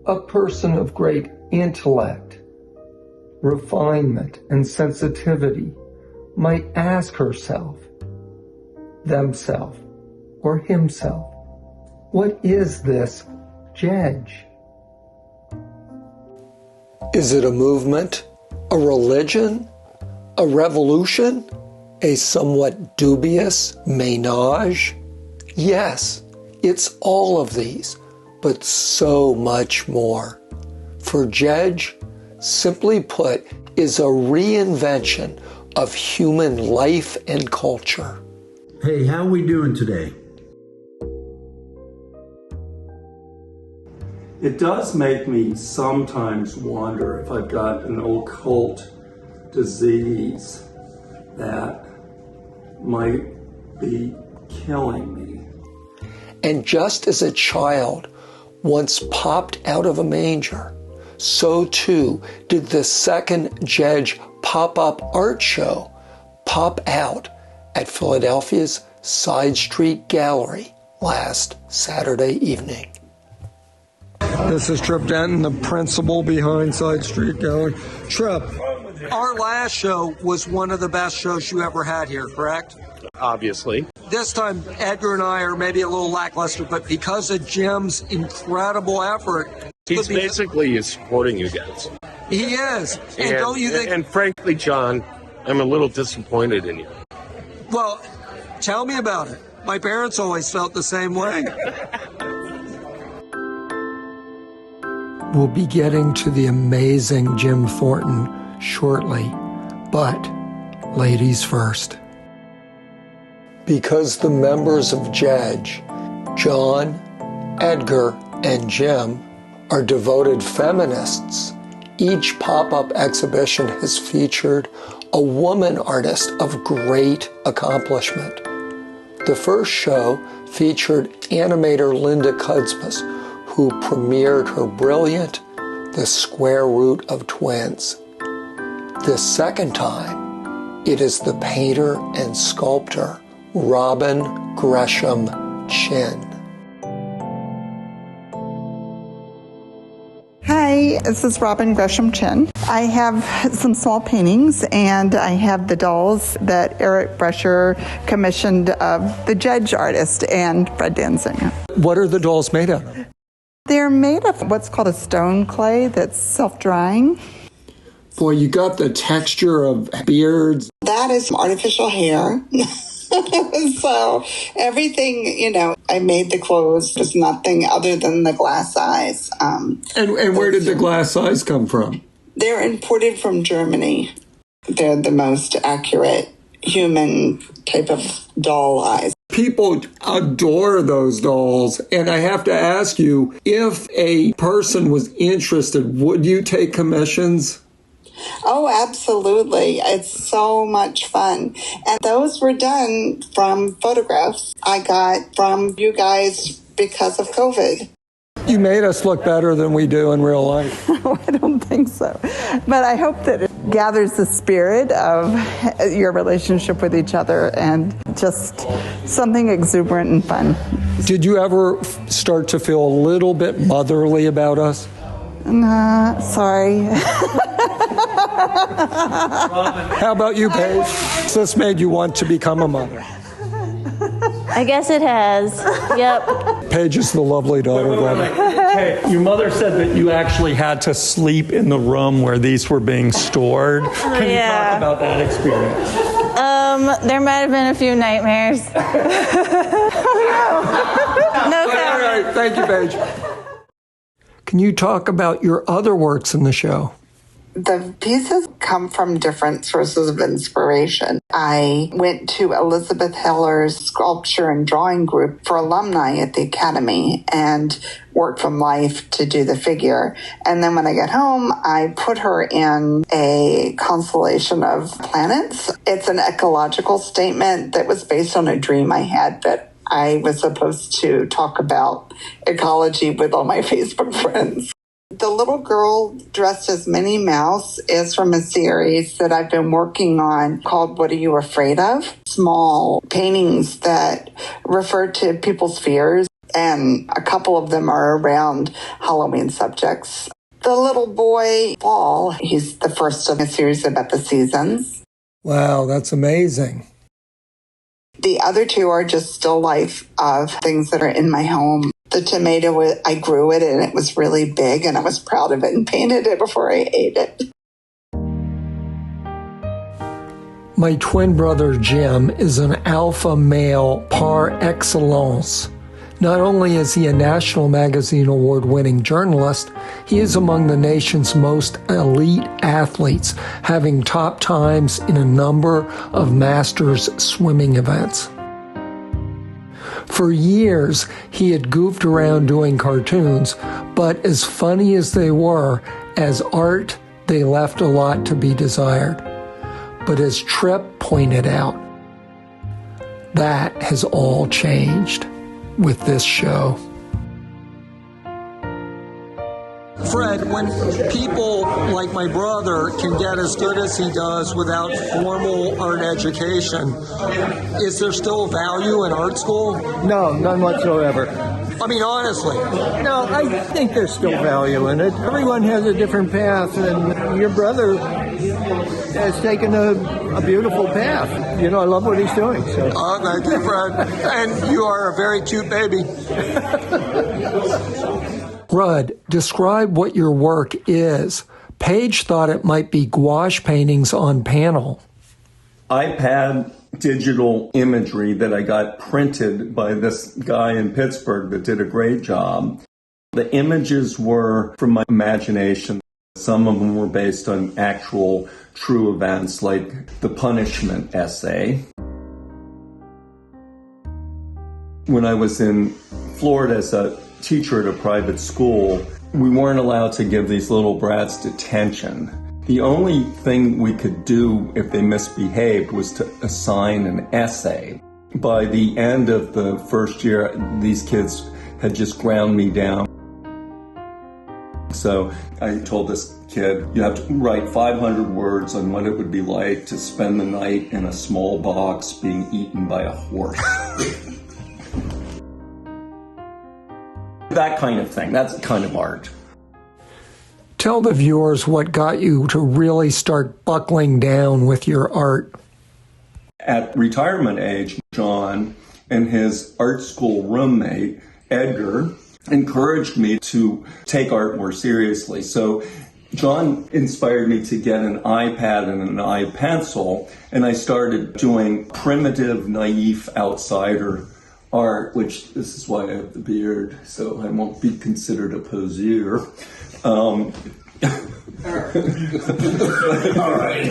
A person of great intellect, refinement, and sensitivity might ask herself, themself, or himself, what is this JEJ? Is it a movement, a religion, a revolution, a somewhat dubious ménage? Yes, it's all of these, but so much more. For JEJ, simply put, is a reinvention of human life and culture. Hey, how we doing today? It does make me sometimes wonder if I've got an occult disease that might be killing me. And just as a child once popped out of a manger, so too did the second JEJ Pop-Up art show pop out at Philadelphia's Side Street Gallery last Saturday evening. This is Trip Denton, the principal behind Side Street Gallery. Trip, our last show was one of the best shows you ever had here, correct? Obviously. This time, Edgar and I are maybe a little lackluster, but because of Jim's incredible effort... He's basically supporting you guys. He is. And don't you think... And frankly, John, I'm a little disappointed in you. Well, tell me about it. My parents always felt the same way. We'll be getting to the amazing Jim Thornton shortly, but ladies first. Because the members of JEJ, John, Edgar, and Jim, are devoted feminists, each pop-up exhibition has featured a woman artist of great accomplishment. The first show featured animator Linda Kudzmas, who premiered her brilliant The Square Root of Twins. This second time, it is the painter and sculptor Robin Gresham-Chin. Hi, this is Robin Gresham-Chin. I have some small paintings, and I have the dolls that Eric Brescher commissioned of the JEJ artist and Fred Danziger. What are the dolls made out of? They're made of what's called a stone clay that's self-drying. Boy, you got the texture of beards. That is artificial hair. So everything, I made the clothes. There's nothing other than the glass eyes. And where did the glass eyes come from? They're imported from Germany. They're the most accurate human type of doll eyes. People adore those dolls. And I have to ask you, if a person was interested, would you take commissions? Oh, absolutely. It's so much fun. And those were done from photographs I got from you guys because of COVID. You made us look better than we do in real life. I don't think so. But I hope that it gathers the spirit of your relationship with each other and just something exuberant and fun. Did you ever start to feel a little bit motherly about us? Nah, sorry. How about you, Paige? This made you want to become a mother. I guess it has. Yep. Paige is the lovely daughter of Robin. Hey, your mother said that you actually had to sleep in the room where these were being stored. Can you talk about that experience? There might have been a few nightmares. Oh, no. All right, thank you, Paige. Can you talk about your other works in the show? The pieces come from different sources of inspiration. I went to Elizabeth Heller's sculpture and drawing group for alumni at the Academy and worked from life to do the figure. And then when I got home, I put her in a constellation of planets. It's an ecological statement that was based on a dream I had that I was supposed to talk about ecology with all my Facebook friends. The little girl dressed as Minnie Mouse is from a series that I've been working on called What Are You Afraid Of? Small paintings that refer to people's fears. and a couple of them are around Halloween subjects. The little boy, Paul, he's the first of a series about the seasons. Wow, that's amazing. The other two are just still life of things that are in my home. The tomato, I grew it and it was really big and I was proud of it and painted it before I ate it. My twin brother Jim is an alpha male par excellence. Not only is he a National Magazine Award-winning journalist, he is among the nation's most elite athletes, having top times in a number of masters swimming events. For years, he had goofed around doing cartoons, but as funny as they were, as art, they left a lot to be desired. But as Tripp pointed out, that has all changed with this show. Fred, when people like my brother can get as good as he does without formal art education, is there still value in art school? No, none whatsoever. I mean, honestly. No, I think there's still value in it. Everyone has a different path, and your brother has taken a beautiful path. You know, I love what he's doing. So. Oh, thank you, Fred. And you are a very cute baby. Rudd, describe what your work is. Paige thought it might be gouache paintings on panel. iPad digital imagery that I got printed by this guy in Pittsburgh that did a great job. The images were from my imagination. Some of them were based on actual true events, like the punishment essay. When I was in Florida as a teacher at a private school, we weren't allowed to give these little brats detention. The only thing we could do if they misbehaved was to assign an essay. By the end of the first year, these kids had just ground me down. So I told this kid, you have to write 500 words on what it would be like to spend the night in a small box being eaten by a horse. That kind of thing. That's kind of art. Tell the viewers what got you to really start buckling down with your art. At retirement age, John and his art school roommate, Edgar, encouraged me to take art more seriously. So John inspired me to get an iPad and an iPencil, and I started doing primitive, naive outsider art, which this is why I have the beard, so I won't be considered a poseur. All right.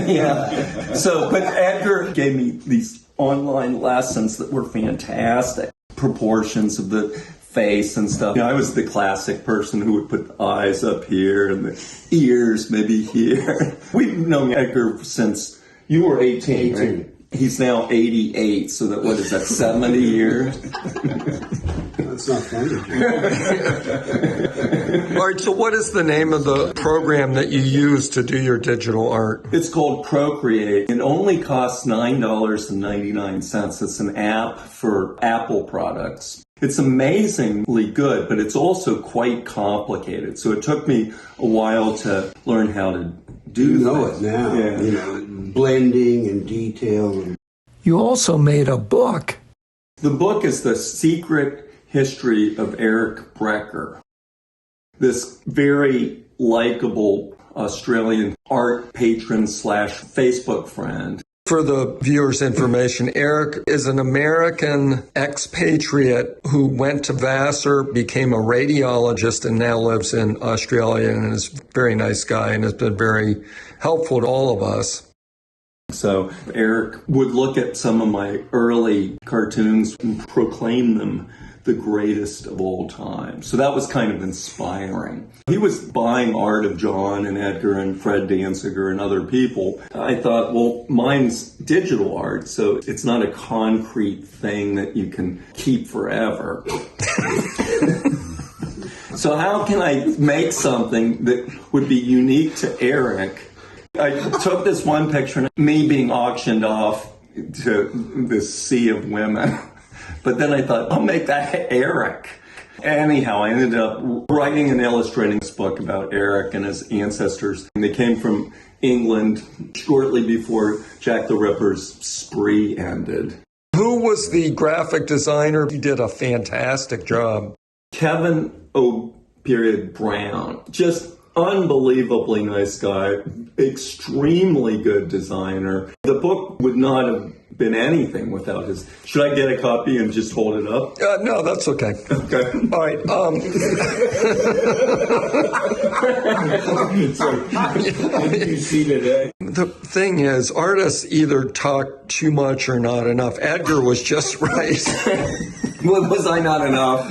Yeah. So, but Edgar gave me these online lessons that were fantastic. Proportions of the face and stuff. You know, I was the classic person who would put the eyes up here and the ears maybe here. We've known Edgar since you were 18, right? He's now 88, so that, what is that, 70 years? That's not funny. All right, so what is the name of the program that you use to do your digital art? It's called Procreate. It only costs $9.99. It's an app for Apple products. It's amazingly good, but it's also quite complicated. So it took me a while to learn how to do it now. Yeah. You know, blending and detail. You also made a book. The book is The Secret History of Eric Brecker. This very likable Australian art patron / Facebook friend. For the viewers' information, Eric is an American expatriate who went to Vassar, became a radiologist, and now lives in Australia, and is a very nice guy and has been very helpful to all of us. So Eric would look at some of my early cartoons and proclaim them the greatest of all time. So that was kind of inspiring. He was buying art of John and Edgar and Fred Danziger and other people. I thought, well, mine's digital art, so it's not a concrete thing that you can keep forever. So how can I make something that would be unique to Eric? I took this one picture, me being auctioned off to this sea of women. But then I thought, I'll make that Eric. Anyhow, I ended up writing and illustrating this book about Eric and his ancestors. And they came from England shortly before Jack the Ripper's spree ended. Who was the graphic designer? He did a fantastic job. Kevin Brown, just unbelievably nice guy, extremely good designer. The book would not have been anything without his. Should I get a copy and just hold it up? No, that's okay. Okay. All right. What did you see today? The thing is, artists either talk too much or not enough. Edgar was just right. Was I not enough?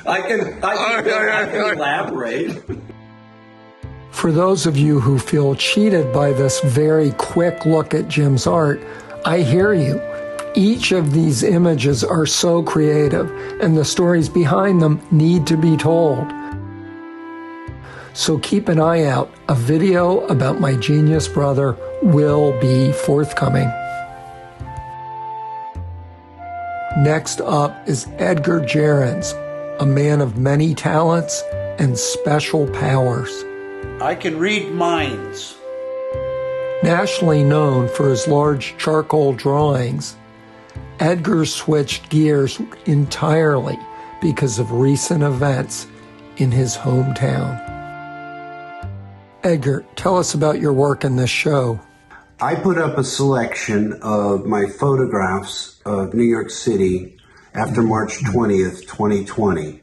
I can elaborate. For those of you who feel cheated by this very quick look at Jim's art, I hear you. Each of these images are so creative, and the stories behind them need to be told. So keep an eye out. A video about my genius brother will be forthcoming. Next up is Edgar Gerrans, a man of many talents and special powers. I can read minds. Nationally known for his large charcoal drawings, Edgar switched gears entirely because of recent events in his hometown. Edgar, tell us about your work in this show. I put up a selection of my photographs of New York City after March 20th, 2020.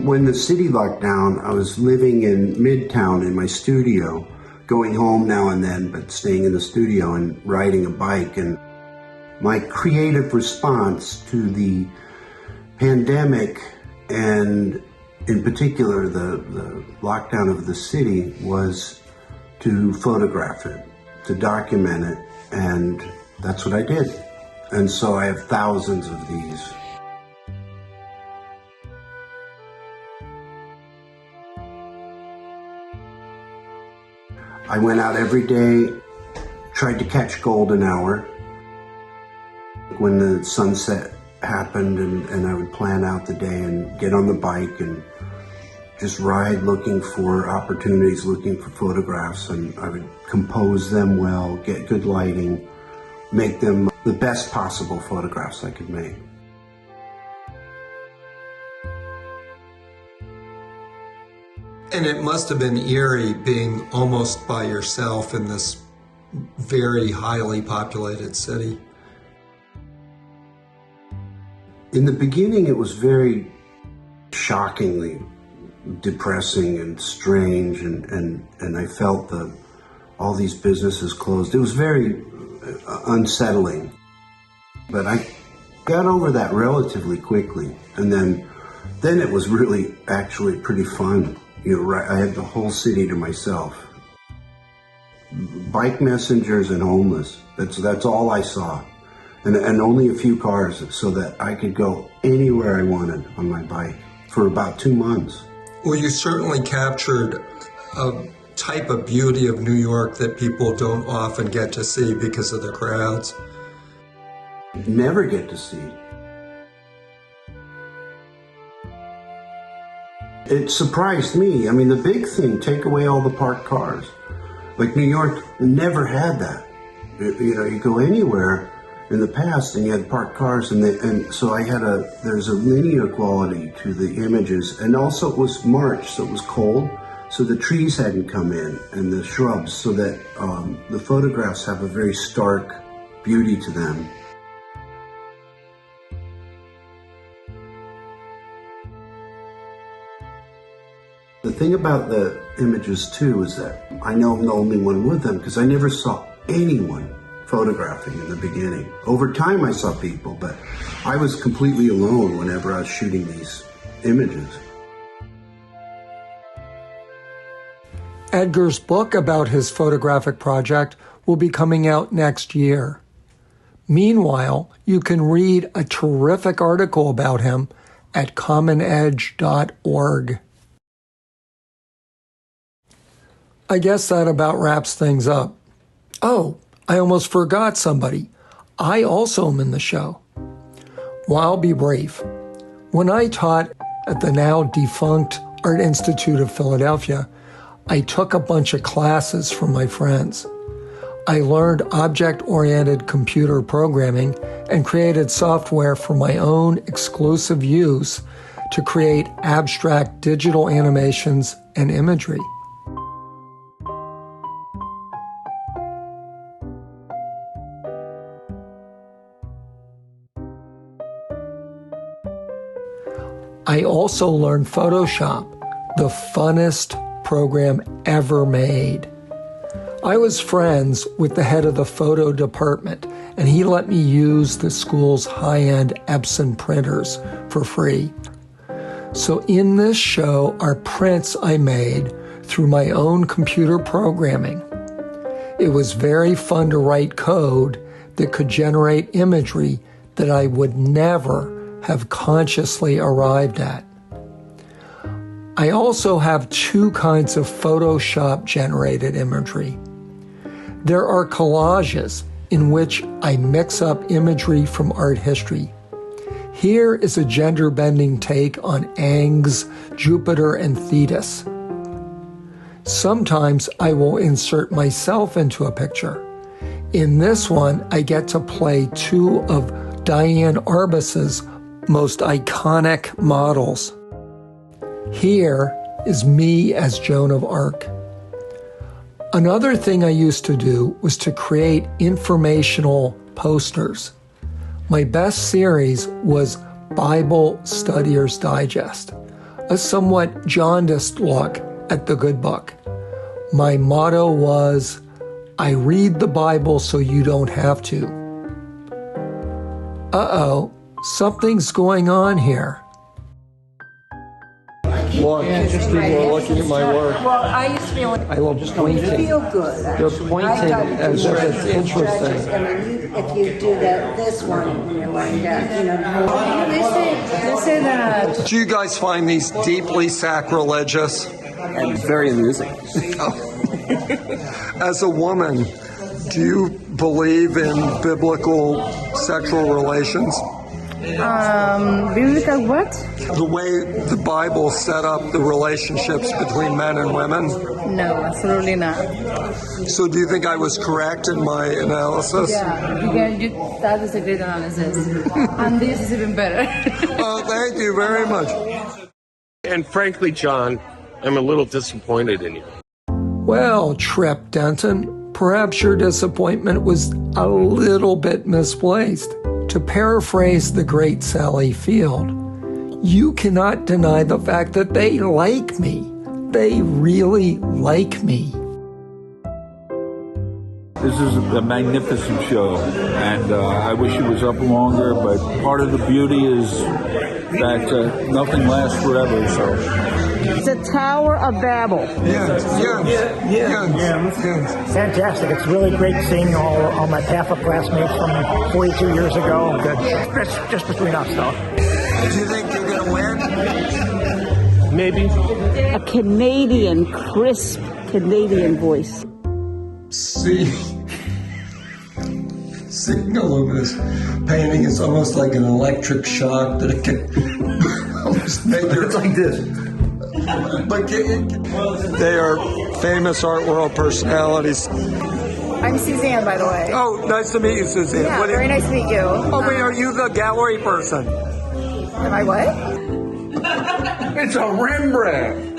When the city locked down, I was living in Midtown in my studio, going home now and then, but staying in the studio and riding a bike. And my creative response to the pandemic, and in particular the lockdown of the city, was to photograph it, to document it, and that's what I did. And so I have thousands of these. I went out every day, tried to catch golden hour. When the sunset happened, and I would plan out the day and get on the bike and just ride looking for opportunities, looking for photographs, and I would compose them well, get good lighting, make them the best possible photographs I could make. And it must have been eerie being almost by yourself in this very highly populated city. In the beginning, it was very shockingly depressing and strange, and I felt all these businesses closed. It was very unsettling. But I got over that relatively quickly, and then it was really actually pretty fun. I had the whole city to myself. Bike messengers and homeless. That's all I saw. And only a few cars, so that I could go anywhere I wanted on my bike for about 2 months. Well, you certainly captured a type of beauty of New York that people don't often get to see because of the crowds. Never get to see. It surprised me. I mean, the big thing, take away all the parked cars. Like New York never had that. You go anywhere in the past and you had parked cars, and so there's a linear quality to the images. And also it was March, so it was cold, so the trees hadn't come in and the shrubs, so that the photographs have a very stark beauty to them. The thing about the images too is that I know I'm the only one with them because I never saw anyone photographing in the beginning. Over time I saw people, but I was completely alone whenever I was shooting these images. Edgar's book about his photographic project will be coming out next year. Meanwhile, you can read a terrific article about him at commonedge.org. I guess that about wraps things up. Oh, I almost forgot somebody. I also am in the show. Well, I'll be brief. When I taught at the now defunct Art Institute of Philadelphia, I took a bunch of classes from my friends. I learned object-oriented computer programming and created software for my own exclusive use to create abstract digital animations and imagery. I also learned Photoshop, the funnest program ever made. I was friends with the head of the photo department, and he let me use the school's high-end Epson printers for free. So in this show are prints I made through my own computer programming. It was very fun to write code that could generate imagery that I would never have consciously arrived at. I also have two kinds of Photoshop-generated imagery. There are collages in which I mix up imagery from art history. Here is a gender-bending take on Aang's Jupiter and Thetis. Sometimes I will insert myself into a picture. In this one, I get to play two of Diane Arbus's most iconic models. Here is me as Joan of Arc. Another thing I used to do was to create informational posters. My best series was Bible Studier's Digest, a somewhat jaundiced look at the good book. My motto was, I read the Bible so you don't have to. Uh-oh, something's going on here. Look, people are looking at my work. Well, I used to feel like I love just pointing. feel good. They're pointing as if it's interesting. I mean, if you do this one, you're like that, you know. They say that. Do you guys find these deeply sacrilegious? And very amusing. As a woman, do you believe in biblical sexual relations? Biblical what? The way the Bible set up the relationships between men and women? No, absolutely not. So do you think I was correct in my analysis? Yeah, that is a great analysis. And this is even better. Oh, thank you very much. And frankly, John, I'm a little disappointed in you. Well, Trip Denton, perhaps your disappointment was a little bit misplaced. To paraphrase the great Sally Field, you cannot deny the fact that they like me. They really like me. This is a magnificent show, and I wish it was up longer, but part of the beauty is that nothing lasts forever, so... It's a Tower of Babel. Yes. Fantastic. It's really great seeing all my PAFA classmates from 42 years ago. It's just between us, though. Do you think you're going to win? Maybe. A Canadian, crisp Canadian voice. Seeing Illumina's painting is almost like an electric shock that it can almost make your... It's like this. But they are famous art world personalities. I'm Suzanne, by the way. Oh, nice to meet you, Suzanne. Yeah, very nice to meet you. Oh, wait, are you the gallery person? Am I what? It's a Rembrandt.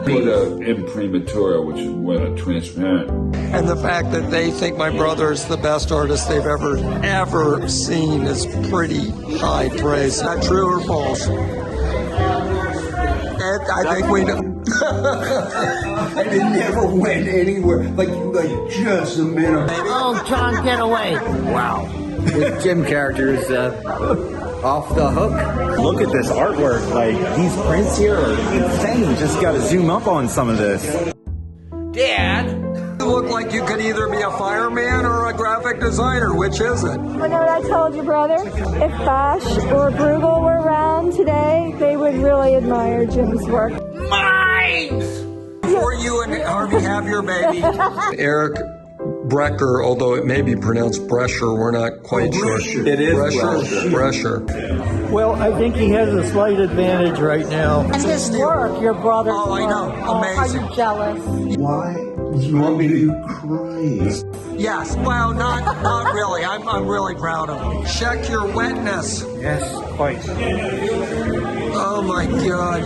Put an imprimatura, which went a transparent. And the fact that they think my brother is the best artist they've ever seen is pretty high praise. Is that true or false? I think we know. And it never went anywhere. Like just a minute. Oh, John, get away. Wow. This Jim character is off the hook. Look at this artwork. Like, these prints here are insane. Just got to zoom up on some of this. Dad? You look like you could either be a fireman or a graphic designer. Which is it? You know what I told you, brother? If Bosch or Bruegel were around today, they would really admire Jim's work. Mine! Before you and Harvey have your baby, Eric Brecker, although it may be pronounced Brescher. We're not quite sure. It is Brescher. Well, I think he has a slight advantage right now. And his work, your brother's work. Oh, I know. Amazing. Are you jealous? Why are you crying? Yes. Well, not really. I'm really proud of him. Check your wetness. Yes, quite. Oh my God.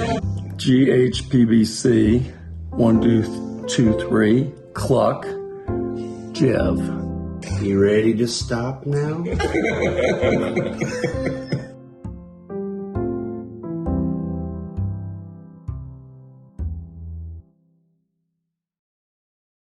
GHPBC, 1, 2, 3, cluck, Jev. You ready to stop now?